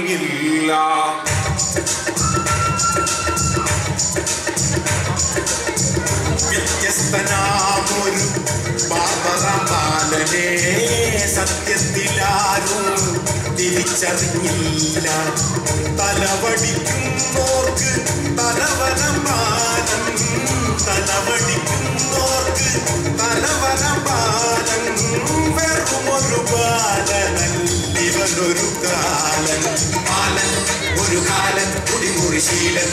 തിരിച്ചറിഞ്ഞില്ല. വ്യത്യസ്തനാമൊരു ബാബറാമാലനെ സത്യത്തിലാരും തിരിച്ചറിഞ്ഞില്ല. തലവടിക്കുന്നോർക്ക് തലവനമാനം, തലവടിക്കുന്നോർക്ക് തലവനമാനം. വെറുമൊരു ബാലനല്ലിവനൊരു കാലൻ, ബാലൻ ഒരു കാലൻ, കുടിമുറിശീലൻ,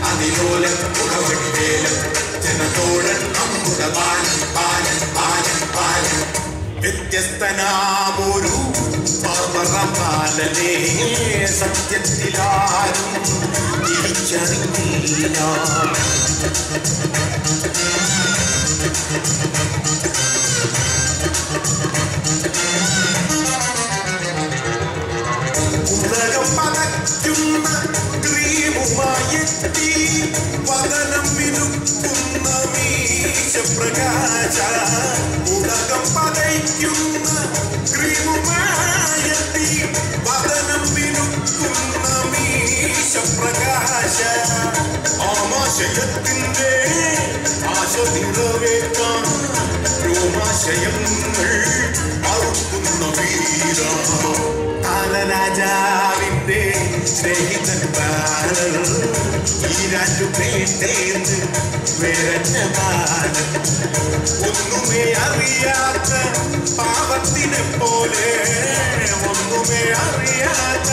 അതിലോലൻ മുഖവടിവേലൻ, ജനത്തോടൻ നമ്മുടെ ബാലൻ, ബാലൻ, ബാലൻ, ബാലൻ. വ്യത്യസ്തനാമൊരു ബാബറാമാലനെ സത്യത്തിലാരും തിരിച്ചറിഞ്ഞില്ല. ഉലകം പതയ്ക്കുന്ന ക്രീമുമായെത്തി വദനം മിനുക്കുന്ന മീശപ്രകാശ. ഉലകം പതയ്ക്കുന്ന ക്രീമുമായെത്തി വദനം മിനുക്കുന്ന മീശപ്രകാശ. ആമാശയത്തിൻ്റെ ആശ നിറവേറ്റാൻ രോമാശയങ്ങൾ അറുക്കുന്ന വീര. രാജാവിന്റെ സ്നേഹിതൻ ബാലൻ, ഈ രണ്ടുപേട്ടേന്ന് വേറെന്ന ബാലൻ. ഒന്നുമേ അറിയാത്ത പാവത്തിനെ പോലെ, ഒന്നുമേ അറിയാത്ത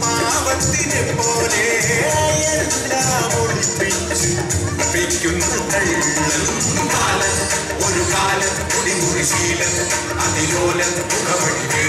പാവത്തിനെ പോലെ എല്ലാം ഒളിപ്പിച്ച് പിക്കുന്ന കള്ളൻ. കാലൻ ഒരു കാലൻ, കുടിമുറിശീലൻ, അതിലോലൻ മുഖവടിവേ